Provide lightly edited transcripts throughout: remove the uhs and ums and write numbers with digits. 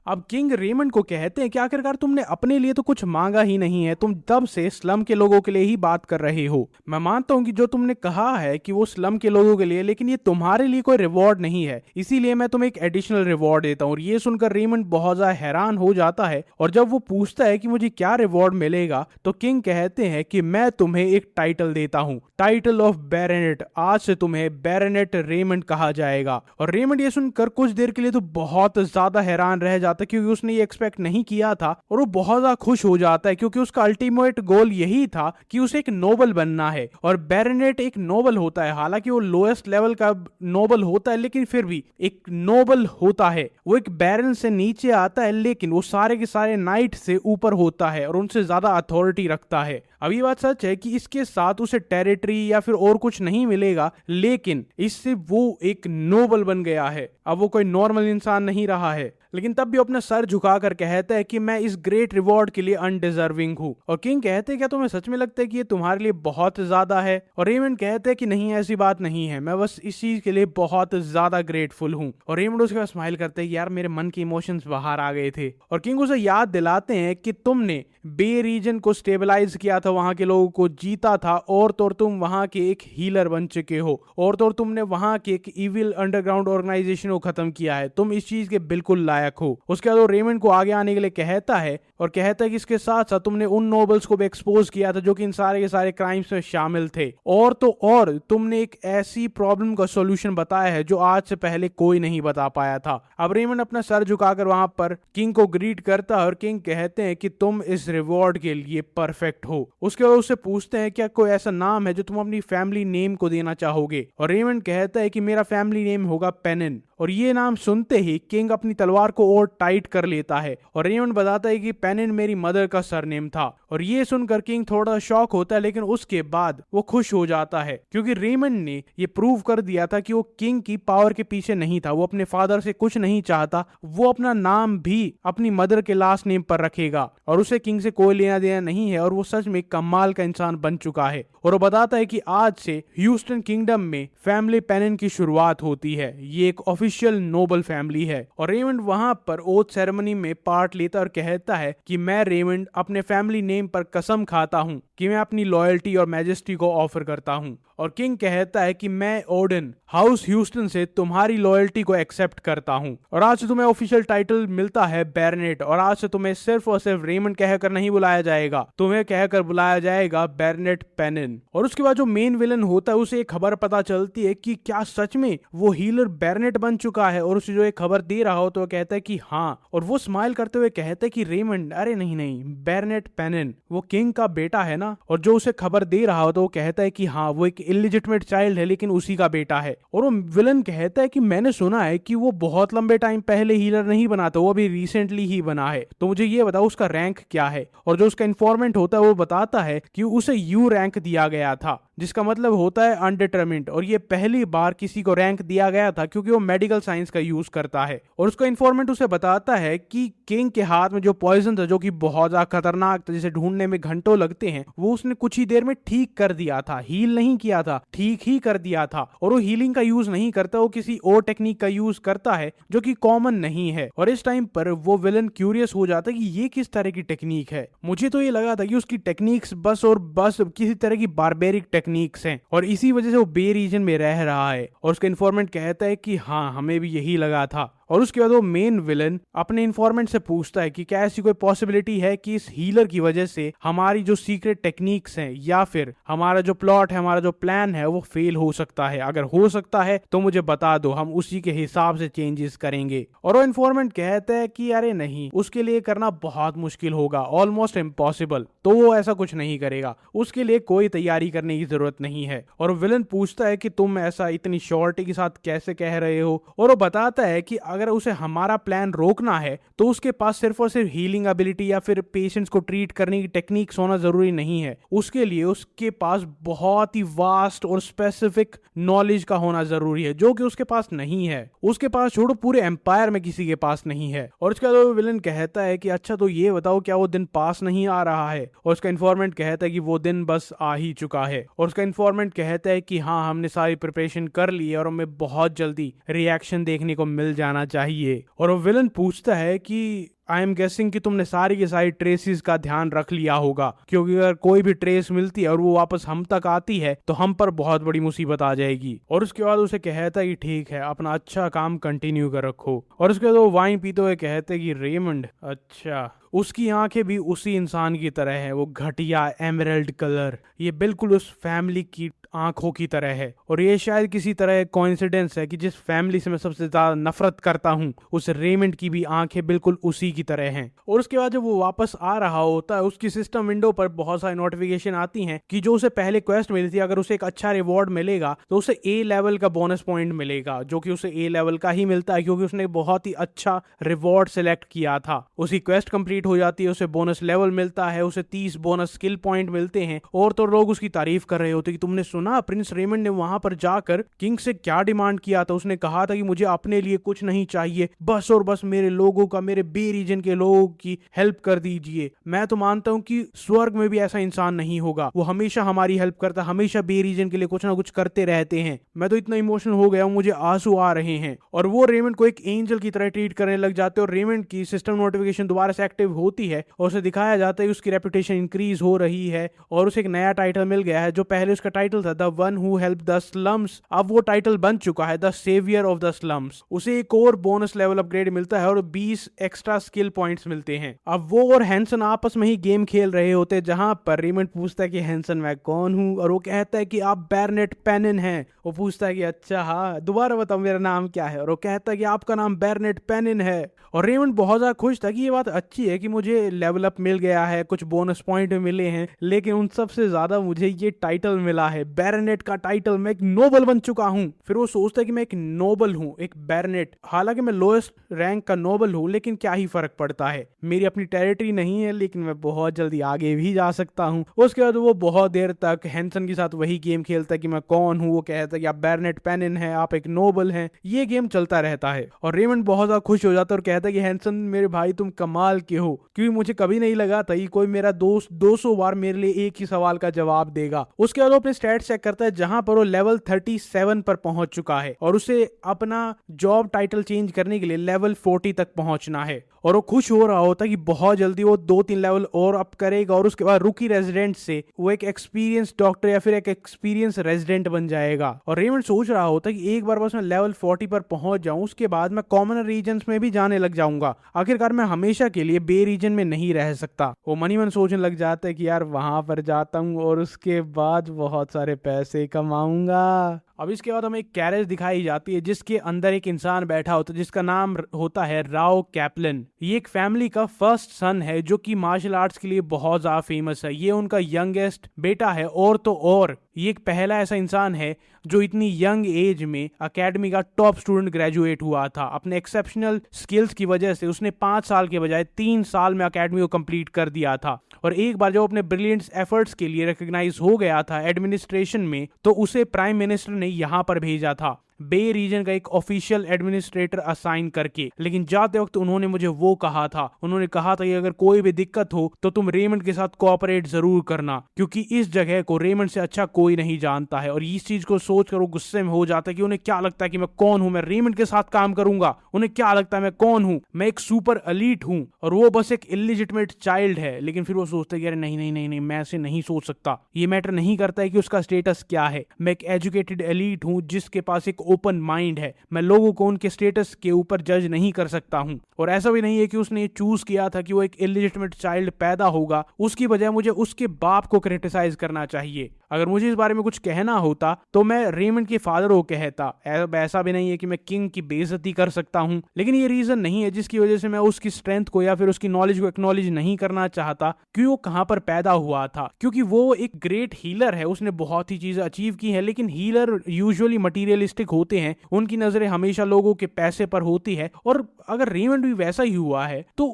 अब king Raymond को कहते हैं कि आखिरकार तुमने अपने लिए तो कुछ मांगा ही नहीं है, तुम तब से स्लम के लोगों के लिए ही बात कर रहे हो। मैं मानता हूँ कि जो तुमने कहा है कि वो स्लम के लोगों के लिए, लेकिन ये तुम्हारे लिए कोई रिवॉर्ड नहीं है, इसीलिए मैं तुम्हें एक एडिशनल रिवॉर्ड देता हूँ। और ये सुनकर रेमंड बहुत ज्यादा हैरान हो जाता है, और जब वो पूछता है कि मुझे क्या रिवॉर्ड मिलेगा, तो किंग कहते हैं कि मैं तुम्हें एक टाइटल देता हूँ, टाइटल ऑफ बैरोनेट। आज से तुम्हें बैरोनेट रेमंड कहा जाएगा। और रेमंड ये सुनकर कुछ देर के लिए तो बहुत ज्यादा हैरान रह जाता है, क्योंकि उसने ये एक्सपेक्ट नहीं किया था, और वो बहुत ज्यादा खुश हो जाता है, क्योंकि उसका अल्टीमेट गोल यही था कि उसे एक नोबल बनना है। और बैरोनेट एक नोबल होता है, हालांकि वो लोएस्ट लेवल का नोबल होता है, लेकिन फिर भी एक नोबल होता है। वो एक बैरन से नीचे आता है, लेकिन वो सारे के सारे नाइट से ऊपर होता है और उनसे ज्यादा अथॉरिटी रखता है। अब ये बात सच है कि इसके साथ उसे टेरिटरी या फिर और कुछ नहीं मिलेगा, लेकिन इससे वो एक नोबल बन गया है। अब वो कोई नॉर्मल इंसान नहीं रहा है, लेकिन तब भी अपना सर झुकाकर कहता है कि मैं इस ग्रेट रिवॉर्ड के लिए अनडिजर्विंग हूँ। और किंग कहते हैं क्या तुम्हें सच में लगता है कि ये तुम्हारे लिए बहुत ज्यादा है? और रेमंड कहते हैं कि नहीं, ऐसी बात नहीं है, मैं बस इस चीज के लिए बहुत ज्यादा ग्रेटफुल हूँ। और रेमंड उसके बाद स्माइल करते हैं, यार मेरे मन के इमोशंस बाहर आ गए थे। और किंग उसे याद दिलाते हैं कि तुमने बे रीजन को स्टेबलाइज किया था, वहां के लोगों को जीता था, और तो तुम वहां के एक हीलर बन चुके हो, और तो तुमने वहां के एक इविल अंडरग्राउंड ऑर्गेनाइजेशन को खत्म किया है, तुम इस चीज के बिल्कुल लायक हो। उसके बाद वो रेमंड को आगे आने के लिए कहता है, और कहता है कि इसके साथ साथ तुमने उन नोबल्स को भी एक्सपोज किया था जो कि इन सारे के सारे क्राइम्स में शामिल थे, और तो और तुमने एक ऐसी प्रॉब्लम का सॉल्यूशन बताया है जो आज से पहले कोई नहीं बता पाया था। अब रेमंड अपना सर झुकाकर वहां पर किंग को ग्रीट करता है, और किंग कहते हैं कि तुम इस रिवॉर्ड के लिए परफेक्ट हो। उसके बाद उससे पूछते हैं क्या कोई ऐसा नाम है जो तुम अपनी फैमिली नेम को देना चाहोगे। और रेमंड कहता है कि मेरा फैमिली नेम होगा पेनिन। और ये नाम सुनते ही किंग अपनी तलवार को और टाइट कर लेता है, और रेमंड बताता है कि पेनिन मेरी मदर का सरनेम था। और ये सुनकर किंग थोड़ा शॉक होता है, लेकिन उसके बाद वो खुश हो जाता है, क्योंकि रेमंड ने ये प्रूव कर दिया था कि वो किंग की पावर के पीछे नहीं था, वो अपने फादर से कुछ नहीं चाहता, वो अपना नाम भी अपनी मदर के लास्ट नेम पर रखेगा, और उसे किंग से कोई लेना देना नहीं है, और वो सच में कमाल का इंसान बन चुका है। और वो बताता है कि आज से ह्यूस्टन किंगडम में फैमिली पेनिन की शुरुआत होती है, ये एक ऑफिशियल नोबल फैमिली है। और रेमंड वहां पर ओथ सेरेमनी में पार्ट लेता और कहता है कि मैं रेमंड अपने फैमिली नेम पर कसम खाता हूं कि मैं अपनी लॉयल्टी और मैजेस्टी को ऑफर करता हूं। और किंग कहता है कि मैं ओडन हाउस ह्यूस्टन से तुम्हारी लॉयल्टी को एक्सेप्ट करता हूं, और आज से तुम्हें ऑफिशियल टाइटल मिलता है बैरोनेट, और आज से तुम्हें सिर्फ और सिर्फ रेमंड कहकर नहीं बुलाया जाएगा, तुम्हें कहकर बुलाया जाएगा बैरोनेट पेनिन। और उसके बाद जो मेन विलन होता है उसे एक खबर पता चलती है कि क्या सच में वो हीलर बैरोनेट बन चुका है, और उसे जो एक खबर दे रहा हो तो वो कहता है कि हाँ, और वो स्माइल करते हुए कहता है कि रेमंड अरे नहीं नहीं, बैरोनेट पेनिन वो किंग का बेटा है ना। और जो उसे खबर दे रहा हो तो वो कहता है कि हाँ, वो एक इलिजिटिमेट चाइल्ड है, लेकिन उसी का बेटा है। और वो विलन कहता है कि मैंने सुना है कि वो बहुत लंबे टाइम पहले हीलर नहीं बना था, वो अभी रिसेंटली ही बना है, तो मुझे ये बताओ उसका रैंक क्या है। और जो उसका इन्फॉर्मेंट होता है वो बताता है कि उसे यू रैंक दिया गया था, जिसका मतलब होता है अनडिटरमिन्ड, और ये पहली बार किसी को रैंक दिया गया था क्योंकि वो मेडिकल साइंस का यूज करता है। और उसका इन्फॉर्मेंट उसे बताता है कि किंग के हाथ में जो पॉइजन था, जो कि बहुत ज्यादा खतरनाक था, जिसे ढूंढने में घंटों लगते हैं, वो उसने कुछ ही देर में ठीक कर दिया था, हील नहीं किया था, ठीक ही कर दिया था। और वो हीलिंग का यूज नहीं करता, वो किसी और टेक्निक का यूज करता है जो कि कॉमन नहीं है। और इस टाइम पर वो विलन क्यूरियस हो जाता है कि ये किस तरह की टेक्निक है। मुझे तो ये लगा था कि उसकी टेक्निक्स बस और बस किसी तरह की बारबेरिक टेक्निक्स हैं, और इसी वजह से वो बे रीजन में रह रहा है। और उसका इन्फॉर्मेंट कहता है कि हाँ, हमें भी यही लगा था। और उसके बाद वो मेन विलन अपने इन्फॉर्मेंट से पूछता है कि क्या ऐसी कोई पॉसिबिलिटी है कि इस हीलर की वजह से हमारी जो सीक्रेट टेक्निक्स हैं या फिर हमारा जो प्लॉट है, हमारा जो प्लान है, वो फेल हो सकता है। अगर हो सकता है तो मुझे बता दो, हम उसी के हिसाब से चेंजेस करेंगे। और वो इन्फॉर्मेंट कहता है कि अरे नहीं, उसके लिए करना बहुत मुश्किल होगा, ऑलमोस्ट इम्पॉसिबल, तो वो ऐसा कुछ नहीं करेगा, उसके लिए कोई तैयारी करने की जरूरत नहीं है। और विलन पूछता है कि तुम ऐसा इतनी श्योरिटी के साथ कैसे कह रहे हो। और वो बताता है कि अगर उसे हमारा प्लान रोकना है तो उसके पास सिर्फ और सिर्फ हीलिंग एबिलिटी या फिर पेशेंट्स को ट्रीट करने की टेक्निक्स होना जरूरी नहीं है, उसके लिए उसके पास बहुत ही वास्ट और स्पेसिफिक नॉलेज का होना जरूरी है, जो कि उसके पास नहीं है। उसके पास छोड़ो, पूरे एम्पायर में किसी के पास नहीं है। और उसके बाद विलन कहता है कि अच्छा, तो ये बताओ क्या वो दिन पास नहीं आ रहा है। और उसका इन्फॉर्मेंट कहता है कि वो दिन बस आ ही चुका है। और उसका इन्फॉर्मेंट कहता है कि हाँ, हमने सारी प्रिपरेशन कर ली है और हमें बहुत जल्दी रिएक्शन देखने को मिल जाना चाहिए। और वो विलन पूछता है कि आई एम गेसिंग कि तुमने सारी की सारी ट्रेसेस का ध्यान रख लिया होगा, क्योंकि अगर कोई भी ट्रेस मिलती है और वो वापस हम तक आती है तो हम पर बहुत बड़ी मुसीबत आ जाएगी। और उसके बाद उसे कहता है कि ठीक है, अपना अच्छा काम कंटिन्यू कर रखो। और उसके बाद वो वाइन पीते हुए कहते कि रेमंड, अच्छा उसकी आंखें भी उसी इंसान की तरह है, वो घटिया एमरल्ड कलर, ये बिल्कुल उस फैमिली की आंखों की तरह है। और ये शायद किसी तरह कोइंसिडेंस है कि जिस फैमिली से मैं सबसे ज्यादा नफरत करता हूँ उस रेमंड की भी आंखें बिल्कुल उसी की तरह हैं। और उसके बाद जब वो वापस आ रहा होता है उसकी सिस्टम विंडो पर बहुत सारी नोटिफिकेशन आती हैं कि जो उसे पहले क्वेस्ट मिली थी, अगर उसे एक अच्छा रिवॉर्ड मिलेगा तो उसे ए लेवल का बोनस पॉइंट मिलेगा, जो कि उसे ए लेवल का ही मिलता है क्योंकि उसने बहुत ही अच्छा रिवॉर्ड सिलेक्ट किया था। उसकी क्वेस्ट कंप्लीट हो जाती है, उसे बोनस लेवल मिलता है, उसे 30 बोनस स्किल पॉइंट मिलते हैं। और तो लोग उसकी तारीफ कर रहे होते कि तुमने सुना प्रिंस रेमंड ने वहां पर जाकर किंग से क्या डिमांड किया था, उसने कहा था कि मुझे अपने लिए कुछ नहीं चाहिए, बस और बस मेरे लोगों का, मेरे बे रीजन के लोगों की हेल्प कर दीजिए। मैं तो मानता हूं कि स्वर्ग में भी ऐसा इंसान नहीं होगा, वो हमेशा हमारी हेल्प करता, हमेशा बे रीजन के लिए कुछ ना कुछ करते रहते हैं। मैं तो इतना इमोशनल हो गया हूं, मुझे आंसू आ रहे हैं। और वो रेमंड को एक एंजल की तरह ट्रीट करने लग जाते हैं। और रेमंड की सिस्टम नोटिफिकेशन दोबारा से एक्टिव होती है और उसे दिखाया जाता है उसकी रेपुटेशन इंक्रीज हो रही है और उसे एक नया टाइटल मिल गया है। जो पहले उसका टाइटल था the one who help the slums, अब वो टाइटल बन चुका है the saviour of the slums. उसे एक और बोनस लेवल अपग्रेड मिलता है और 20 एक्स्ट्रा स्किल पॉइंट्स मिलते हैं। अब वो और हैंसन आपस में ही गेम खेल रहे होते, जहां पर रेमंड पूछता है कि हैंसन मैं कौन हूं, और वो कहता है कि आप बैरनेट पेनिन हैं। वो पूछता है कि अच्छा हाँ, दोबारा बताओ मेरा नाम क्या है, और वो कहता है कि आपका नाम बैरनेट पेनिन है। और रेमंड बहुत ज्यादा खुश था कि ये बात अच्छी है कि मुझे लेवल अप मिल गया है, कुछ बोनस पॉइंट मिले हैं, लेकिन उन सबसे ज्यादा मुझे ये टाइटल मिला है, बैरनेट का टाइटल। मैं एक नोबल बन चुका हूं। फिर वो सोचता है कि मैं एक नोबल हूं, एक बैरनेट, हालांकि मैं लोएस्ट रैंक का नोबल हूं, लेकिन क्या ही फर्क पड़ता है, मेरी अपनी टेरिटरी नहीं है, लेकिन मैं बहुत जल्दी आगे भी जा सकता हूं। उसके बाद वो बहुत देर तक हैंसन के साथ वही गेम खेलता है कि मैं कौन हूं। वो कहता है कि आप बैरनेट पेनिन है, आप एक नोबल हैं। ये गेम चलता रहता है और रेमंड बहुत ज्यादा खुश हो जाता है और कहता है कि हैंसन मेरे भाई तुम कमाल के हो, क्योंकि मुझे कभी नहीं लगा था कि कोई मेरा दोस्त 200 बार मेरे लिए एक ही सवाल का जवाब देगा। उसके बाद वो अपने स्टैट चेक करता है जहां पर वो लेवल 37 पर पहुंच चुका है और उसे अपना जॉब टाइटल चेंज करने के लिए लेवल 40 तक पहुंचना है। और वो खुश हो रहा होता है कि बहुत जल्दी वो 2-3 लेवल और अप करेगा और उसके बाद रुकी रेजिडेंट से वो एक एक्सपीरियंस डॉक्टर या फिर एक एक्सपीरियंस रेजिडेंट बन जाएगा। और रेमंड सोच रहा होता है कि एक बार बस मैं लेवल 40 पर पहुंच जाऊं, उसके बाद मैं कॉमन रीजन्स में भी जाने लग जाऊंगा, आखिरकार मैं हमेशा के लिए बे रीजन में नहीं रह सकता। वो मनी मन सोचने लग जाता है कि यार वहां पर जाता हूं और उसके बाद बहुत सारे पैसे कमाऊंगा। अब इसके बाद हमें एक कैरेज दिखाई जाती है जिसके अंदर एक इंसान बैठा होता है जिसका नाम होता है राव कैप्लन। ये एक फैमिली का फर्स्ट सन है जो कि मार्शल आर्ट्स के लिए बहुत ज्यादा फेमस है। ये उनका यंगेस्ट बेटा है और तो और ये एक पहला ऐसा इंसान है जो इतनी यंग एज में एकेडमी का टॉप स्टूडेंट ग्रेजुएट हुआ था। अपने एक्सेप्शनल स्किल्स की वजह से उसने 5 साल के बजाय 3 साल में एकेडमी को कंप्लीट कर दिया था। और एक बार जब अपने ब्रिलियंट एफर्ट्स के लिए रिकॉग्नाइज हो गया था एडमिनिस्ट्रेशन में, तो उसे प्राइम मिनिस्टर ने यहां पर भेजा था बे रीजन का एक ऑफिशियल एडमिनिस्ट्रेटर असाइन करके। लेकिन जाते वक्त उन्होंने मुझे वो कहा था, उन्होंने कहा था कि अगर कोई भी दिक्कत हो तो तुम रेमंड के साथ कोऑपरेट जरूर करना, क्योंकि इस जगह को रेमंड से अच्छा कोई नहीं जानता है। और इस चीज को सोचकर वो गुस्से में हो जाता है कि उन्हें क्या लगता है कि मैं कौन हूं, मैं रेमंड के साथ काम करूंगा, उन्हें क्या लगता है मैं कौन हूं, मैं एक सुपर एलीट हूं और वो बस एक इलिजिटमेट चाइल्ड है। लेकिन फिर वो सोचते कि अरे नहीं नहीं नहीं नहीं, मैं ऐसे नहीं सोच सकता, ये मैटर नहीं करता है कि उसका स्टेटस क्या है, मैं एक एजुकेटेड एलीट हूं जिसके पास एक ओपन माइंड है, मैं लोगों को उनके स्टेटस के ऊपर जज नहीं कर सकता हूं। और ऐसा भी नहीं है कि उसने चूज किया था कि वो एक इलिजिटमेट चाइल्ड पैदा होगा, उसकी बजाय मुझे उसके बाप को क्रिटिसाइज करना चाहिए। अगर मुझे इस बारे में कुछ कहना होता तो मैं रेमंड के फादर को कहता। ऐसा भी नहीं है कि मैं किंग की बेइज्जती कर सकता हूं, लेकिन ये रीजन नहीं है जिसकी वजह से मैं उसकी स्ट्रेंथ को या फिर उसकी नॉलेज को एक्नॉलेज नहीं करना चाहता कि वो कहां पर पैदा हुआ था। क्योंकि वो एक ग्रेट हीलर है, उसने बहुत ही चीजें अचीव की है, लेकिन हीलर यूजुअली मटीरियलिस्टिक होते हैं, उनकी नजरें हमेशा लोगों के पैसे पर होती है। और अगर रेमंड भी वैसा ही हुआ है तो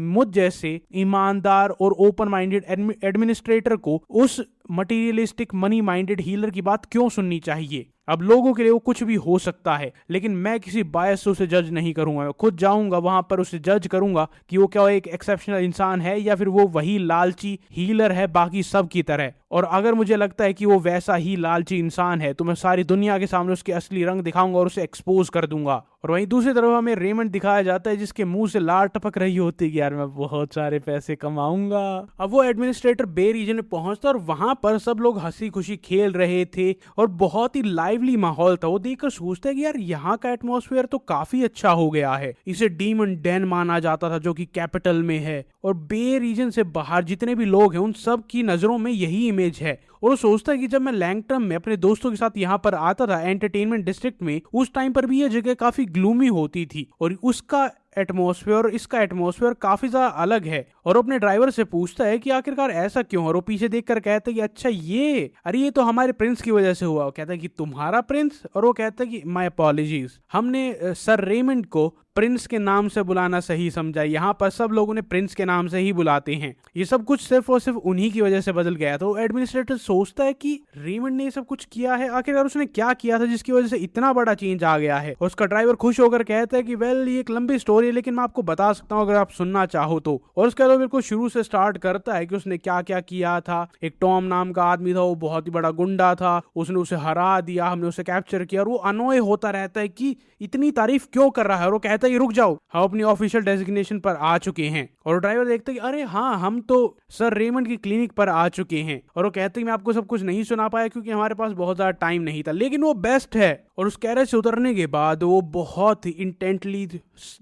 मुझ जैसे ईमानदार और ओपन माइंडेड एडमिनिस्ट्रेटर को उस मटीरियलिस्टिक मनी माइंडेड हीलर की बात क्यों सुननी चाहिए। अब लोगों के लिए वो कुछ भी हो सकता है, लेकिन मैं किसी बायस से उसे जज नहीं करूंगा। मैं खुद जाऊंगा वहां पर, उसे जज करूंगा कि वो क्या एक एक्सेप्शनल इंसान है या फिर वो वही लालची हीलर है बाकी सब की तरह। और अगर मुझे लगता है कि वो वैसा ही लालची इंसान है तो मैं सारी दुनिया के सामने उसके असली रंग दिखाऊंगा और उसे एक्सपोज कर दूंगा। और वहीं दूसरी तरफ हमें रेमंड दिखाया जाता है जिसके मुंह से लार टपक रही होती है कि यार मैं बहुत सारे पैसे कमाऊंगा। अब वो एडमिनिस्ट्रेटर बे रीजन में पहुंचता और वहां पर सब लोग हंसी खुशी खेल रहे थे और बहुत ही लाइवली माहौल था। वो देखकर सोचता है कि यार यहाँ का एटमॉस्फेयर तो काफी अच्छा हो गया है। इसे डीमन डेन माना जाता था जो कि कैपिटल में है, और बे रीजन से बाहर जितने भी लोग हैं उन सब की नजरों में यही इमेज है। और वो सोचता है कि जब मैं लैंगटर्म में अपने दोस्तों के साथ यहाँ पर आता था एंटरटेनमेंट डिस्ट्रिक्ट में, उस टाइम पर भी ये जगह काफी ग्लूमी होती थी और उसका एटमॉस्फेयर और इसका एटमॉस्फेयर काफी ज्यादा अलग है। और वो अपने ड्राइवर से पूछता है कि आखिरकार ऐसा क्यों, और वो पीछे देखकर कहता है कि अच्छा ये, अरे ये तो हमारे प्रिंस की वजह से हुआ। वो कहता है कि तुम्हारा प्रिंस, और वो कहता है कि माय अपॉलॉजीज, हमने सर रेमंड को प्रिंस के नाम से बुलाना सही समझा, यहाँ पर सब लोग उन्हें प्रिंस के नाम से ही बुलाते हैं। ये सब कुछ सिर्फ और सिर्फ उन्हीं की वजह से बदल गया। तो एडमिनिस्ट्रेटर सोचता है कि रेमंड ने ये सब कुछ किया है, आखिरकार उसने क्या किया था जिसकी वजह से इतना बड़ा चेंज आ गया है। और उसका ड्राइवर खुश होकर कहता है कि वेल ये एक लंबी स्टोरी है लेकिन मैं आपको बता सकता हूँ अगर आप सुनना चाहो तो। और उसके बाद बिल्कुल शुरू से स्टार्ट करता है कि उसने क्या क्या किया था। एक टॉम नाम का आदमी था, वो बहुत ही बड़ा गुंडा था, उसने उसे हरा दिया, हमने उसे कैप्चर किया, और वो अनोय होता रहता है कि इतनी तारीफ क्यों कर रहा है। और वो कहता है कि रुक जाओ, हम अपनी ऑफिशियल डेजिग्नेशन पर आ चुके हैं। और ड्राइवर देखता है कि अरे हाँ, हम तो सर रेमंड की क्लिनिक पर आ चुके हैं। और वो कहते हैं मैं आपको सब कुछ नहीं सुना पाया क्योंकि हमारे पास बहुत ज्यादा टाइम नहीं था, लेकिन वो बेस्ट है। और उस कैरेज से उतरने के बाद वो बहुत ही इंटेंटली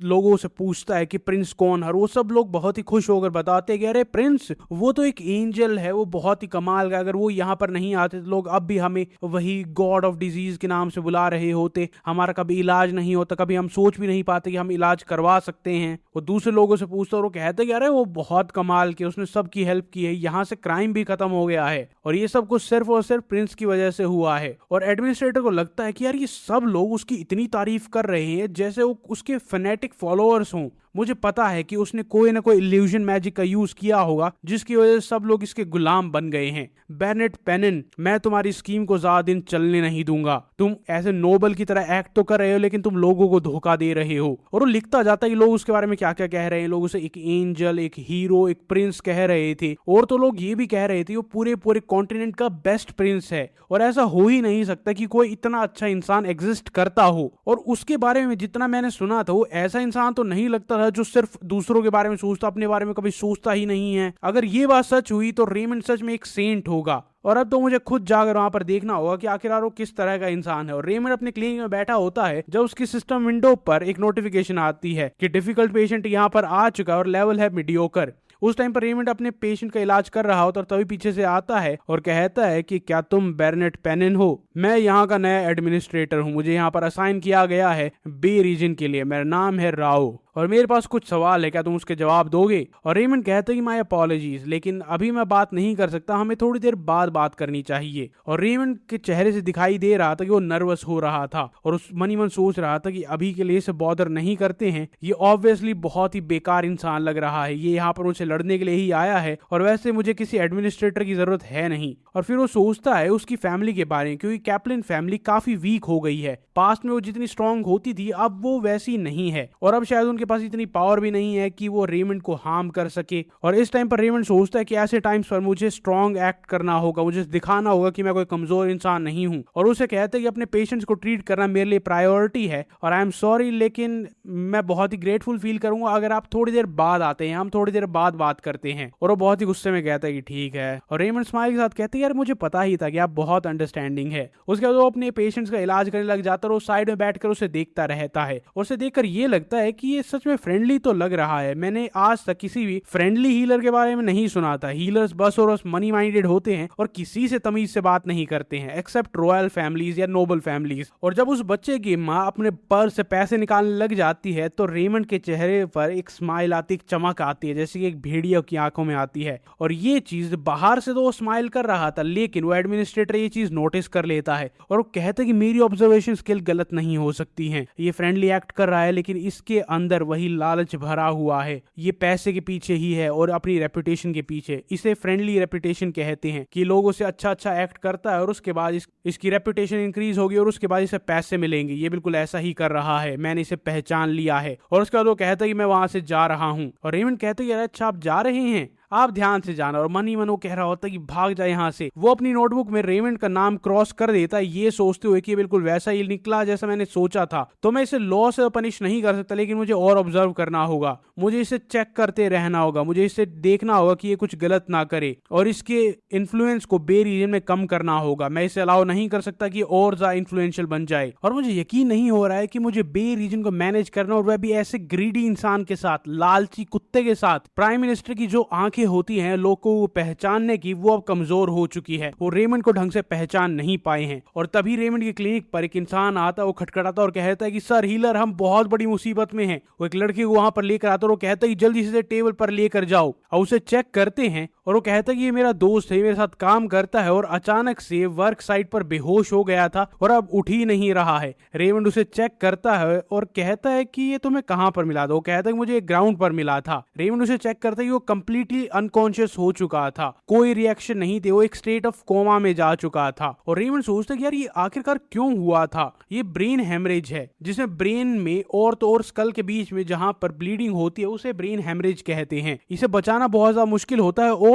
लोगों से पूछता है कि प्रिंस कौन है, और वो सब लोग बहुत ही खुश होकर बताते हैं कि अरे प्रिंस वो तो एक एंजल है, वो बहुत ही कमाल का, अगर वो यहाँ पर नहीं आते तो लोग अब भी हमें वही गॉड ऑफ डिजीज के नाम से बुला रहे होते, हमारा कभी इलाज नहीं होता, कभी हम सोच भी नहीं पाते कि हम इलाज करवा सकते हैं। वो दूसरे लोगों से पूछता और वो कहते हैं कि अरे वो बहुत कमाल के, उसने सबकी हेल्प की है, यहाँ से क्राइम भी खत्म हो गया है, और ये सब कुछ सिर्फ और सिर्फ प्रिंस की वजह से हुआ है। और एडमिनिस्ट्रेटर को लगता है कि यार ये सब लोग उसकी इतनी तारीफ कर रहे हैं जैसे वो उसके फैनेटिक फॉलोअर्स हों। मुझे पता है कि उसने कोई ना कोई इल्यूजन मैजिक का यूज किया होगा जिसकी वजह से सब लोग इसके गुलाम बन गए हैं। बेनेट पेनन, मैं तुम्हारी स्कीम को ज्यादा दिन चलने नहीं दूंगा। तुम ऐसे नोबल की तरह एक्ट तो कर रहे हो लेकिन तुम लोगों को धोखा दे रहे हो। और वो लिखता जाता है कि लोग उसके बारे में क्या क्या कह रहे हैं। लोग उसे एक एंजल, एक हीरो, एक प्रिंस कह रहे थे, और तो लोग ये भी कह रहे थे वो पूरे पूरे कॉन्टिनेंट का बेस्ट प्रिंस है, और ऐसा हो ही नहीं सकता कि कोई इतना अच्छा इंसान एग्जिस्ट करता हो। और उसके बारे में जितना मैंने सुना था वो ऐसा इंसान तो नहीं लगता था जो सिर्फ दूसरों के बारे में सोचता, अपने बारे में कभी सोचता ही नहीं है। अगर ये बात सच हुई तो रेमंड सच में एक सेंट होगा। और अब तो मुझे खुद जाकर वहां पर देखना होगा कि आखिरकार वो किस तरह का इंसान है। और रेमंड अपने क्लिनिक में बैठा होता है जब उसकी सिस्टम विंडो पर एक नोटिफिकेशन आती है कि डिफिकल्ट पेशेंट यहाँ पर आ चुका है और लेवल है मीडियोकर। उस टाइम पर रेमंड अपने पेशेंट का इलाज कर रहा होता और तभी पीछे से आता है और कहता है कि क्या तुम बेनेट पेनन हो? मैं यहाँ का नया एडमिनिस्ट्रेटर हूँ, मुझे यहाँ पर असाइन किया गया है बे रीजन के लिए, मेरा नाम है राओ और मेरे पास कुछ सवाल है, क्या तुम उसके जवाब दोगे? और रेमंड कहता है कि माय अपॉलॉजीज, लेकिन अभी मैं बात नहीं कर सकता, हमें थोड़ी देर बाद बात करनी चाहिए। और रेमंड के चेहरे से दिखाई दे रहा था कि वो नर्वस हो रहा था और उस मनी मन सोच रहा था कि अभी के लिए इसे बॉदर नहीं करते हैं, ये ऑब्वियसली बहुत ही बेकार इंसान लग रहा है, ये यहाँ पर मुझसे लड़ने के लिए ही आया है और वैसे मुझे किसी एडमिनिस्ट्रेटर की जरूरत है नहीं। और फिर वो सोचता है उसकी फैमिली के बारे में, क्योंकि कैप्लिन फैमिली काफी वीक हो गई है। पास्ट में वो जितनी स्ट्रांग होती थी अब वो वैसी नहीं है, और अब शायद उनके पास इतनी पावर भी नहीं है कि वो रेमंड को हार्म कर सके। और इस टाइम पर रेमंड सोचता है कि ऐसे टाइम्स पर मुझे स्ट्रांग एक्ट करना होगा, मुझे दिखाना होगा कि मैं कोई कमजोर इंसान नहीं हूं। और उसे कहते हैं कि अपने पेशेंट्स को ट्रीट करना मेरे लिए प्रायोरिटी है और आई एम सॉरी, लेकिन मैं बहुत ही ग्रेटफुल फील करूंगा अगर आप थोड़ी देर बाद आते हैं, हम थोड़ी देर बाद बात करते हैं। और वो बहुत ही गुस्से में कहता है कि ठीक है। और रेमंड स्माइल के साथ कहते हैं यार मुझे पता ही था कि आप बहुत अंडरस्टैंडिंग है। उसके बाद वो अपने पेशेंट्स का इलाज करने लग जाता है और साइड में बैठकर उसे देखता रहता है। और उसे देखकर ये लगता है कि ये सच में फ्रेंडली तो लग रहा है। मैंने आज तक किसी भी फ्रेंडली हीलर के बारे में नहीं सुना था। हीलर्स बस और बस मनी माइंडेड होते हैं और किसी से तमीज से बात नहीं करते हैं एक्सेप्ट रॉयल फैमिलीज या नोबल फैमिलीज। और जब उस बच्चे की माँ अपने पर्स से पैसे निकालने लग जाती है तो रेमंड के चेहरे पर एक स्माइल आती, एक चमक आती है जैसे कि एक भेड़िया की आंखों में आती है। और ये चीज बाहर से तो वो स्माइल कर रहा था, लेकिन वो एडमिनिस्ट्रेटर ये चीज नोटिस कर लेता है और वो कहता है कि मेरी ऑब्जर्वेशन स्किल गलत नहीं हो सकती है, ये फ्रेंडली एक्ट कर रहा है लेकिन इसके अंदर वही लालच भरा हुआ है, ये पैसे के पीछे ही है और अपनी रेपुटेशन के पीछे। इसे फ्रेंडली रेपुटेशन कहते हैं कि लोगों से अच्छा अच्छा एक्ट करता है और उसके बाद इसकी रेपुटेशन इंक्रीज होगी और उसके बाद इसे पैसे मिलेंगे। ये बिल्कुल ऐसा ही कर रहा है, मैंने इसे पहचान लिया है। और उसके बाद वो कहता है कि मैं वहां से जा रहा हूँ। और रेमंड कहते हैं अच्छा आप जा रहे हैं, आप ध्यान से जाना। और मन ही मन वो कह रहा होता है कि भाग जाए यहाँ से। वो अपनी नोटबुक में रेमंड का नाम क्रॉस कर देता है, ये सोचते हुए कि ये बिल्कुल वैसा ही निकला जैसा मैंने सोचा था। तो मैं इसे लॉ से पनिश नहीं कर सकता, लेकिन मुझे और ऑब्जर्व करना होगा, मुझे इसे चेक करते रहना होगा, मुझे इसे देखना होगा कि ये कुछ गलत ना करे और इसके इन्फ्लुएंस को बे रीजन में कम करना होगा। मैं इसे अलाउ नहीं कर सकता कि और ज्यादा इन्फ्लुएंशियल बन जाए। और मुझे यकीन नहीं हो रहा है कि मुझे बे रीजन को मैनेज करना, और वह भी ऐसे ग्रीडी इंसान के साथ, लालची कुत्ते के साथ। प्राइम मिनिस्टर की जो आंखें होती हैं लोगों को पहचानने की, वो अब कमजोर हो चुकी है। वो रेमंड को ढंग से पहचान नहीं पाए हैं। और तभी रेमंड की क्लिनिक पर एक इंसान आता है, वो खटखटाता और कहता है कि सर हीलर, हम बहुत बड़ी मुसीबत में हैं। वो एक लड़के को वहां पर लेकर आता है और वो कहता है कि जल्दी से टेबल पर लेकर जाओ। और उसे चेक करते हैं और वो कहता है कि ये मेरा दोस्त है, मेरे साथ काम करता है और अचानक से वर्क साइट पर बेहोश हो गया था और अब उठ ही नहीं रहा है। रेमंड उसे चेक करता है और कहता है कि ये तुम्हें कहां पर मिला था। वो कहता है कि मुझे एक ग्राउंड पर मिला था। रेमंड उसे चेक करता है कि वो कंप्लीटली अनकॉन्शियस हो चुका था, कोई रिएक्शन नहीं थे, वो एक स्टेट ऑफ कोमा में जा चुका था। और रेमंड सोचता है कि यार ये आखिरकार क्यों हुआ था। ये ब्रेन हेमरेज है, जिसमें ब्रेन में और स्कल के बीच में जहां पर ब्लीडिंग होती है उसे ब्रेन हेमरेज कहते हैं। इसे बचाना बहुत ज्यादा मुश्किल होता है और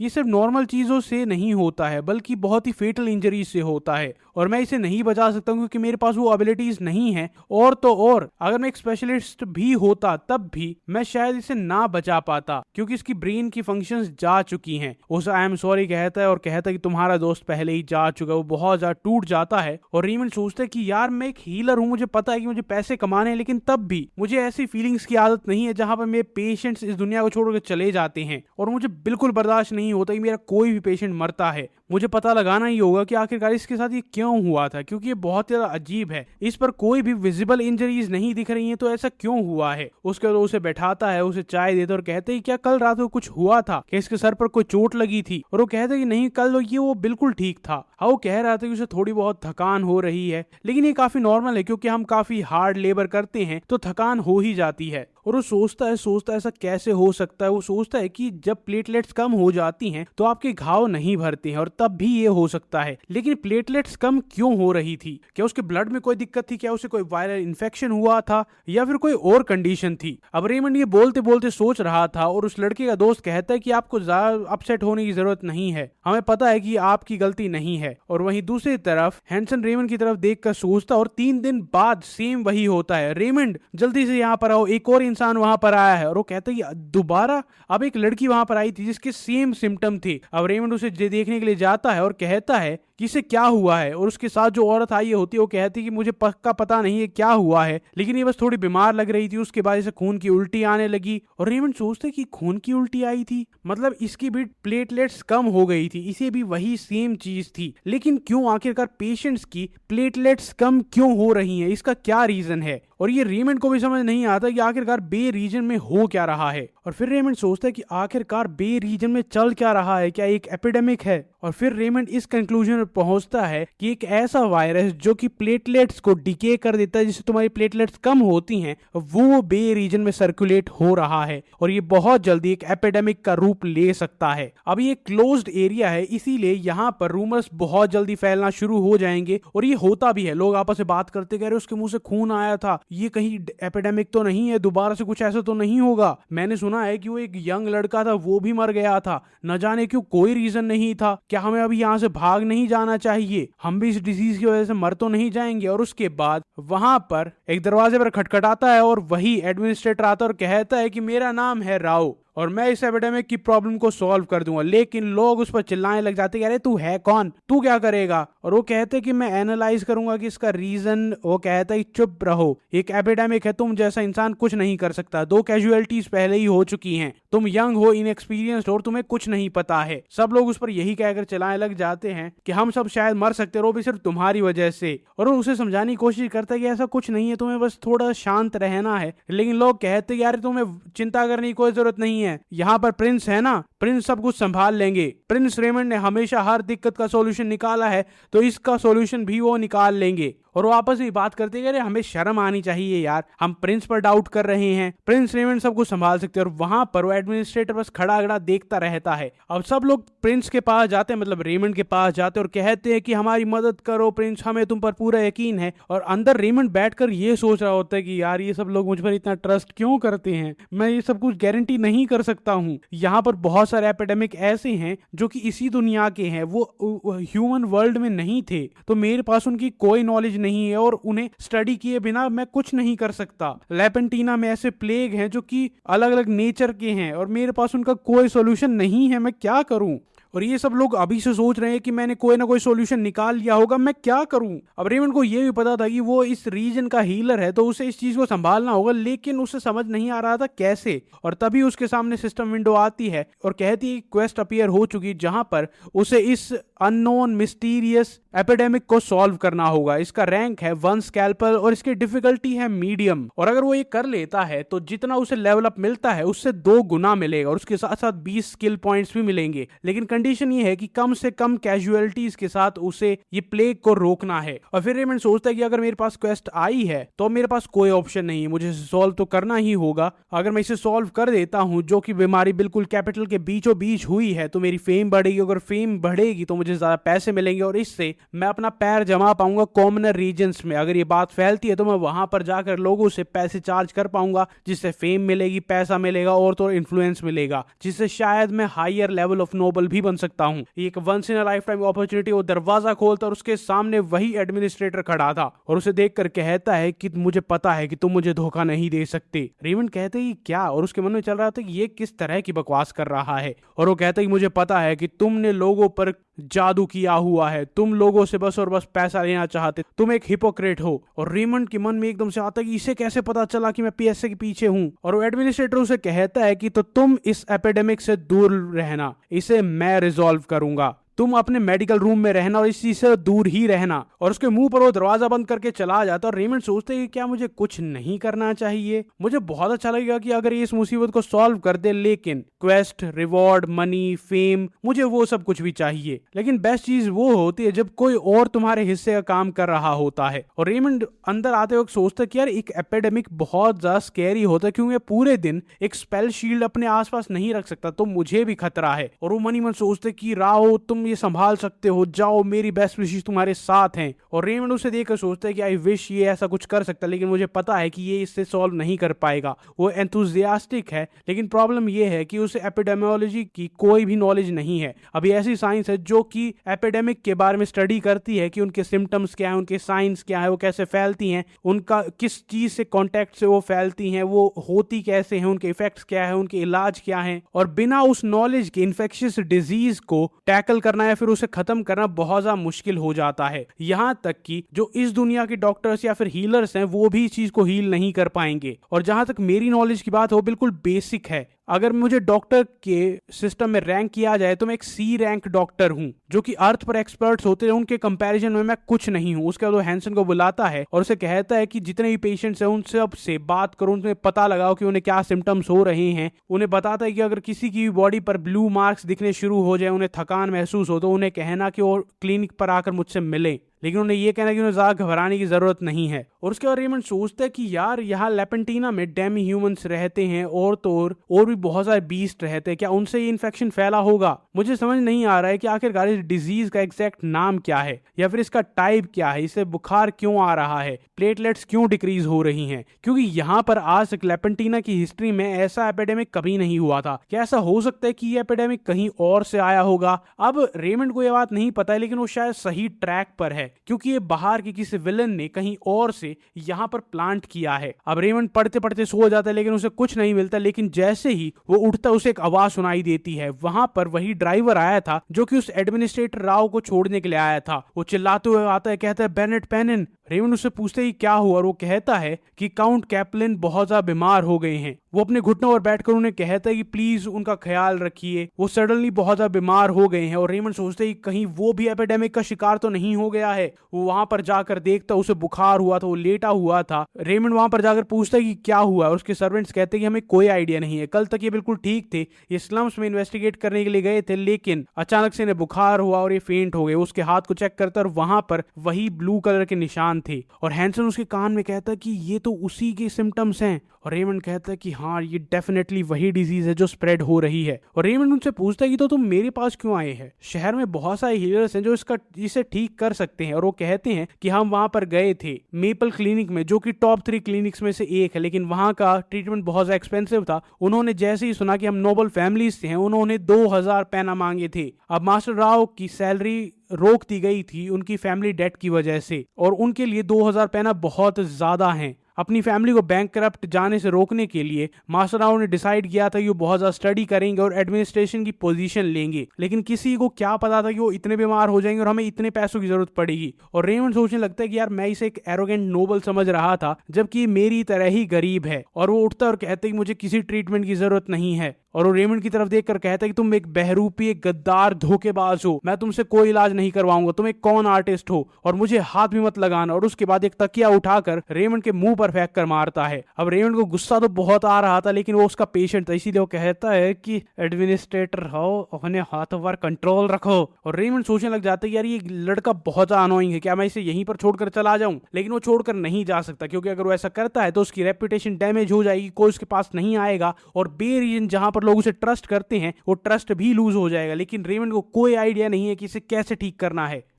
ये सिर्फ नॉर्मल चीजों से नहीं होता है, बल्कि बहुत ही फेटल इंजरीज से होता है। और मैं इसे नहीं बचा सकता क्योंकि मेरे पास वो एबिलिटीज नहीं है। और अगर मैं एक स्पेशलिस्ट भी होता तब भी मैं शायद इसे ना बचा पाता, क्योंकि इसकी ब्रेन की फंक्शंस जा चुकी हैं। उसे आई एम सॉरी कहता है और कहता है कि तुम्हारा दोस्त पहले ही जा चुका है। वो बहुत ज्यादा टूट जाता है। और रेमंड सोचता है कि यार मैं एक हीलर हूं, मुझे पता है कि मुझे पैसे कमाने हैं, लेकिन तब भी मुझे ऐसी फीलिंग्स की आदत नहीं है जहां पर मेरे पेशेंट्स इस दुनिया को छोड़कर चले जाते हैं। और मुझे बिल्कुल बर्दाश्त नहीं होता कि मेरा कोई भी पेशेंट मरता है। मुझे पता लगाना ही होगा कि आखिरकार इसके साथ ये क्यों हुआ था, क्योंकि ये बहुत ज्यादा अजीब है। इस पर कोई भी विजिबल इंजरीज नहीं दिख रही हैं, तो ऐसा क्यों हुआ है। उसके बाद उसे बैठाता है, उसे चाय देता और कहते हैं क्या कल रात को कुछ हुआ था, कि इसके सर पर कोई चोट लगी थी। और वो कहता है कि नहीं, कल ये वो बिल्कुल ठीक था। हाँ, वो कह रहा था कि उसे थोड़ी बहुत थकान हो रही है, लेकिन ये काफी नॉर्मल है क्योंकि हम काफी हार्ड लेबर करते हैं तो थकान हो ही जाती है। और वो सोचता है ऐसा कैसे हो सकता है। वो सोचता है कि जब प्लेटलेट्स कम हो जाती हैं तो आपके घाव नहीं भरते हैं और तब भी ये हो सकता है। लेकिन प्लेटलेट्स कम क्यों हो रही थी? क्या उसके ब्लड में कोई दिक्कत थी? क्या उसे कोई वायरल इन्फेक्शन हुआ था या फिर कोई और कंडीशन थी? अब रेमंड ये बोलते बोलते सोच रहा था और उस लड़के का दोस्त कहता है कि आपको ज्यादा अपसेट होने की जरूरत नहीं है, हमें पता है कि आपकी गलती नहीं है। और वहीं दूसरी तरफ हैंसन रेमंड की तरफ देखकर सोचता और 3 दिन बाद सेम वही होता है। रेमंड जल्दी से यहाँ पर आओ, एक और इंसान वहां पर आया है। और वो कहता है कि दोबारा? अब एक लड़की वहां पर आई थी जिसके सेम सिम्टम थे। अब रेमंड उसे देखने के लिए जाता है और कहता है कि इसे क्या हुआ है। और उसके साथ जो औरत आई होती है वो कहती है कि मुझे पक्का पता नहीं है क्या हुआ है, लेकिन ये बस थोड़ी बीमार लग रही थी, उसके बाद इसे खून की उल्टी आने लगी। और रेमंड सोचते कि खून की उल्टी आई थी, मतलब इसकी भी प्लेटलेट्स कम हो गई थी, इसे भी वही सेम चीज थी। लेकिन क्यों आखिरकार पेशेंट्स की प्लेटलेट्स कम क्यों हो रही हैं, इसका क्या रीजन है? और ये रेमंड को भी समझ नहीं आता कि आखिरकार बे रीजन में हो क्या रहा है। और फिर रेमंड सोचता है कि आखिरकार बे रीजन में चल क्या रहा है, क्या एक एपिडेमिक है? और फिर रेमंड इस कंक्लूजन में पहुंचता है कि एक ऐसा वायरस जो कि प्लेटलेट्स को डिके कर देता है, जिससे तुम्हारी प्लेटलेट्स कम होती हैं, वो बे रीजन में सर्कुलेट हो रहा है और ये बहुत जल्दी एक एपिडेमिक का रूप ले सकता है। अब ये क्लोज्ड एरिया है, इसीलिए यहाँ पर रूमर्स बहुत जल्दी फैलना शुरू हो जाएंगे और ये होता भी है। लोग आपस में बात करते, कह रहे उसके मुंह से खून आया था, ये कहीं एपिडेमिक तो नहीं है, दोबारा से कुछ ऐसा तो नहीं होगा। मैंने सुना है कि वो एक यंग लड़का था, वो भी मर गया था, न जाने क्यों, कोई रीजन नहीं था। क्या हमें अभी यहाँ से भाग नहीं जाना चाहिए? हम भी इस डिजीज की वजह से मर तो नहीं जाएंगे? और उसके बाद वहां पर एक दरवाजे पर खटखटाता है और वही एडमिनिस्ट्रेटर आता है और कहता है कि मेरा नाम है राव और मैं इस एपिडेमिक की प्रॉब्लम को सॉल्व कर दूंगा। लेकिन लोग उस पर चिल्लाने लग जाते हैं, अरे तू है कौन, तू क्या करेगा? और वो कहते हैं कि मैं एनालाइज करूंगा कि इसका रीजन। वो कहता है चुप रहो, एक एपिडेमिक है, तुम जैसा इंसान कुछ नहीं कर सकता, 2 कैजुअलिटीज पहले ही हो चुकी हैं, तुम यंग हो, इनएक्सपीरियंस्ड और तुम्हें कुछ नहीं पता है। सब लोग उस पर यही कहकर चिल्लाने लग जाते हैं कि हम सब शायद मर सकते, वो भी सिर्फ तुम्हारी वजह से। और वो उसे समझाने की कोशिश करता है कि ऐसा कुछ नहीं है, तुम्हें बस थोड़ा शांत रहना है। लेकिन लोग कहते हैं यार तुम्हें चिंता करने की कोई जरूरत नहीं है, यहाँ पर प्रिंस है ना, प्रिंस सब कुछ संभाल लेंगे। प्रिंस रेमंड ने हमेशा हर दिक्कत का सॉल्यूशन निकाला है, तो इसका सॉल्यूशन भी वो निकाल लेंगे। और वो आपस में बात करते हैं, अरे हमें शर्म आनी चाहिए यार, हम प्रिंस पर डाउट कर रहे हैं, प्रिंस रेमंड सब कुछ संभाल सकते हैं। और वहां पर वो एडमिनिस्ट्रेटर बस खड़ा खड़ा देखता रहता है। अब सब लोग प्रिंस के पास जाते हैं, मतलब रेमंड के पास जाते हैं और कहते हैं कि हमारी मदद करो प्रिंस, हमें तुम पर पूरा यकीन है। और अंदर रेमंड बैठकर ये सोच रहा होता है कि यार ये सब लोग मुझ पर इतना ट्रस्ट क्यों करते हैं, मैं ये सब कुछ गारंटी नहीं कर सकता हूं। यहाँ पर बहुत सारे एपिडेमिक ऐसे हैं जो कि इसी दुनिया के हैं, वो ह्यूमन वर्ल्ड में नहीं थे, तो मेरे पास उनकी कोई नॉलेज नहीं है और उन्हें स्टडी किए बिना मैं कुछ नहीं कर सकता। लेपेंटीना में ऐसे प्लेग हैं जो कि अलग अलग नेचर के हैं और मेरे पास उनका कोई सॉल्यूशन नहीं है, मैं क्या करूं। और ये सब लोग अभी से सोच रहे हैं कि मैंने कोई ना कोई सॉल्यूशन निकाल लिया होगा, मैं क्या करूं। अब रेमंड को ये भी पता था कि वो इस रीजन का हीलर है, तो उसे इस चीज को संभालना होगा, लेकिन उसे समझ नहीं आ रहा था कैसे। और तभी उसके सामने सिस्टम विंडो आती है और कहती है क्वेस्ट अपीयर हो चुकी, जहां पर उसे इस अननोन मिस्टीरियस एपिडेमिक को सॉल्व करना होगा। इसका रैंक है 1 स्कैल्पल और इसकी डिफिकल्टी है मीडियम। और अगर वो ये कर लेता है तो जितना उसे लेवल अप मिलता है उससे 2 गुना मिलेगा और उसके साथ साथ 20 स्किल पॉइंट्स भी मिलेंगे। लेकिन कंडीशन ये है कि कम से कम कैजुअलिटीज के साथ उसे ये प्लेग को रोकना है। और फिर रेमंड सोचता है कि अगर मेरे पास क्वेस्ट आई है तो मेरे पास कोई ऑप्शन नहीं है, मुझे सॉल्व तो करना ही होगा। अगर मैं इसे सॉल्व कर देता हूं, जो कि बीमारी बिल्कुल कैपिटल के बीचों बीच हुई है, तो मेरी फेम बढ़ेगी। अगर फेम बढ़ेगी तो मुझे ज्यादा पैसे मिलेंगे और इससे मैं अपना पैर जमा पाऊंगा कॉमनर रीजन्स में। अगर ये बात फैलती है तो मैं वहां पर जाकर लोगों से पैसे चार्ज कर पाऊंगा, जिससे फेम मिलेगी, पैसा मिलेगा और तो इन्फ्लुएंस मिलेगा, जिससे शायद मैं हायर लेवल ऑफ नोबल भी बन सकता हूं। एक once in a life time opportunity. वो दरवाजा खोलता और उसके सामने वही एडमिनिस्ट्रेटर खड़ा था और उसे देखकर कहता है कि मुझे पता है कि तुम मुझे धोखा नहीं दे सकते। रेमंड कहते ही क्या, और उसके मन में चल रहा था कि ये किस तरह की बकवास कर रहा है। और वो कहता है कि मुझे पता है कि तुमने लोगों पर जादू किया हुआ है, तुम लोगों से बस और बस पैसा लेना चाहते, तुम एक हिपोक्रेट हो। और रेमंड के मन में एकदम से आता है कि इसे कैसे पता चला कि मैं पैसे के पीछे हूं। और वो एडमिनिस्ट्रेटर उसे कहता है कि तो तुम इस एपिडेमिक से दूर रहना, इसे मैं रिजॉल्व करूंगा, तुम अपने मेडिकल रूम में रहना और इस चीज से दूर ही रहना। और उसके मुंह पर वो दरवाजा बंद करके चला जाता। और रेमंड सोचते हैं कि क्या मुझे कुछ नहीं करना चाहिए, मुझे बहुत अच्छा लगेगा कि अगर ये इस मुसीबत को सॉल्व कर दे, लेकिन क्वेस्ट, रिवॉर्ड, मनी, फेम, मुझे वो सब कुछ भी चाहिए। लेकिन बेस्ट चीज वो होती है जब कोई और तुम्हारे हिस्से का काम कर रहा होता है। और रेमंड अंदर आते वक्त सोचता है कि यार एक एपिडेमिक बहुत ज्यादा स्कैरी होता है, क्योंकि पूरे दिन एक स्पेल शील्ड अपने आसपास नहीं रख सकता, तो मुझे भी खतरा है। और वो मनी मन सोचते कि राव तुम ये संभाल सकते हो, जाओ, मेरी बेस्ट विशेष तुम्हारे साथ हैं। और रेमंड उसे देखकर सोचता है कि आई विश ये ऐसा कुछ कर सकता, लेकिन मुझे पता है कि ये इससे सॉल्व नहीं कर पाएगा। वो एंथुजियास्टिक है, लेकिन प्रॉब्लम ये है कि उसे एपिडेमियोलॉजी की कोई भी नॉलेज नहीं है। अभी ऐसी साइंस है जो कि एपिडेमिक के बारे में स्टडी करती है कि उनके सिम्टम्स क्या है, उनके साइंस क्या है, वो कैसे फैलती हैं, उनका किस चीज से कॉन्टेक्ट से वो फैलती हैं, वो होती कैसे हैं, उनके इफेक्ट्स क्या है, उनके इलाज क्या है। और बिना उस नॉलेज के इन्फेक्शियस डिजीज को टैकल करना या फिर उसे खत्म करना बहुत ज्यादा मुश्किल हो जाता है। यहां तक कि जो इस दुनिया के डॉक्टर्स या फिर हीलर्स हैं वो भी इस चीज को हील नहीं कर पाएंगे। और जहां तक मेरी नॉलेज की बात हो, बिल्कुल बेसिक है। अगर मुझे डॉक्टर के सिस्टम में रैंक किया जाए तो मैं एक सी रैंक डॉक्टर हूं, जो कि अर्थ पर एक्सपर्ट्स होते हैं उनके कंपैरिजन में मैं कुछ नहीं हूं। उसके बाद वो हैंसन को बुलाता है और उसे कहता है कि जितने भी पेशेंट्स हैं उन सब से बात करो, उनमें पता लगाओ कि उन्हें क्या सिम्टम्स हो रहे हैं। उन्हें बताता है कि अगर किसी की बॉडी पर ब्लू मार्क्स दिखने शुरू हो जाए, उन्हें थकान महसूस हो, तो उन्हें कहना कि वो क्लिनिक पर आकर मुझसे मिले, लेकिन उन्हें यह कहना कि उन्हें ज्यादा घबराने की जरूरत नहीं है। और उसके बाद रेमंड सोचता है कि यार यहाँ लेपेंटीना में डेमी ह्यूमंस रहते हैं और भी बहुत सारे बीस्ट रहते हैं, क्या उनसे ये इन्फेक्शन फैला होगा? मुझे समझ नहीं आ रहा है कि आखिरकार इस डिजीज का एग्जैक्ट नाम क्या है या फिर इसका टाइप क्या है, इसे बुखार क्यों आ रहा है, प्लेटलेट्स क्यों डिक्रीज हो रही हैं, क्योंकि यहाँ पर आज तक लेपेंटीना की हिस्ट्री में ऐसा एपिडेमिक कभी नहीं हुआ था। क्या ऐसा हो सकता है कि ये एपिडेमिक कहीं और से आया होगा? अब रेमंड को यह बात नहीं पता है, लेकिन वो शायद सही ट्रैक पर है, क्योंकि ये बाहर के किसी विलन ने कहीं और से यहाँ पर प्लांट किया है। अब रेमंड पढ़ते पढ़ते सो जाता है, लेकिन उसे कुछ नहीं मिलता। लेकिन जैसे ही वो उठता उसे एक आवाज सुनाई देती है। वहां पर वही ड्राइवर आया था जो कि उस एडमिनिस्ट्रेटर राव को छोड़ने के लिए आया था। वो चिल्लाते हुए आता है, कहता है बेनेट पेनिन। रेमंड उससे पूछते ही क्या हुआ, और वो कहता है कि काउंट कैपलिन बहुत ज्यादा बीमार हो गए हैं वो अपने घुटनों पर बैठकर उन्हें कहता है कि प्लीज उनका ख्याल रखिए, वो सडनली बहुत ज्यादा बीमार हो गए हैं। और रेमंड सोचते हैं कि कहीं वो भी एपिडेमिक का शिकार तो नहीं हो गया है। वो वहां पर जाकर देखता, उसे बुखार हुआ था, वो लेटा हुआ था। रेमंड वहां पर जाकर पूछता है कि क्या हुआ है। उसके सर्वेंट्स कहते हैं कि हमें कोई आइडिया नहीं है, कल तक ये बिल्कुल ठीक थे, ये स्लम्स में इन्वेस्टिगेट करने के लिए गए थे, लेकिन अचानक से इन्हें बुखार हुआ और ये फेंट हो गए। उसके हाथ को चेक करता और वहां पर वही ब्लू कलर के निशान थे। और हैंसन उसके कान में कहता है कि ये तो उसी के सिम्टम्स हैं। और रेमंड कहता है कि हाँ, ये डेफिनेटली वही डिजीज है जो स्प्रेड हो रही है। और रेमंड उनसे पूछता है कि तो तुम मेरे पास क्यों आए हैं, शहर में बहुत सारे हीलर्स हैं जो इसे ठीक कर सकते हैं। और वो कहते हैं कि हम वहां पर गए थे मेपल क्लिनिक में, जो कि टॉप 3 क्लिनिक्स में से एक है, लेकिन वहां का ट्रीटमेंट बहुत ज्यादा एक्सपेंसिव था। उन्होंने जैसे ही सुना कि हम नोबल फैमिली से हैं, उन्होंने 2000 पैना मांगे थे। अब मास्टर राव की सैलरी रोक दी गई थी उनकी फैमिली डेट की वजह से, और उनके लिए 2000 पैना बहुत ज्यादा हैं। अपनी फैमिली को बैंक करप्ट जाने से रोकने के लिए मास्टर राव ने डिसाइड किया था कि वो बहुत ज्यादा स्टडी करेंगे और एडमिनिस्ट्रेशन की पोजीशन लेंगे, लेकिन किसी को क्या पता था कि वो इतने बीमार हो जाएंगे और हमें इतने पैसों की जरूरत पड़ेगी। और रेमंड सोचने लगता है कि यार, मैं इसे एक एरोगेंट नोबल समझ रहा था, जबकि मेरी तरह ही गरीब है। और वो उठता और कहता है कि मुझे किसी ट्रीटमेंट की जरूरत नहीं है। और वो रेमंड की तरफ देखकर कहता है कि तुम एक बहरूपी, एक गद्दार, धोखेबाज हो, मैं तुमसे कोई इलाज नहीं करवाऊंगा, तुम एक कौन आर्टिस्ट हो और मुझे हाथ भी मत लगाना। और उसके बाद एक तकिया उठाकर रेमंड के मुंह पर फेंक कर मारता है। अब रेमंड को गुस्सा तो बहुत आ रहा था, लेकिन वो उसका पेशेंट था, इसीलिए वो कहता है कि एडमिनिस्ट्रेटर हो, अपने हाथों पर कंट्रोल रखो। और रेमंड सोचने लग जाता है यार, ये लड़का बहुत अनोइंग है, क्या मैं इसे यहीं पर छोड़कर चला जाऊं। लेकिन वो छोड़कर नहीं जा सकता, क्योंकि अगर वो ऐसा करता है तो उसकी रेपुटेशन डैमेज हो जाएगी, कोई उसके पास नहीं आएगा, और बेरीजन जहां पर लोग उसे ट्रस्ट करते हैं वो ट्रस्ट भी लूज हो जाएगा। लेकिन रेमंड को कोई आइडिया नहीं है कि इसे कैसे ठीक करना है।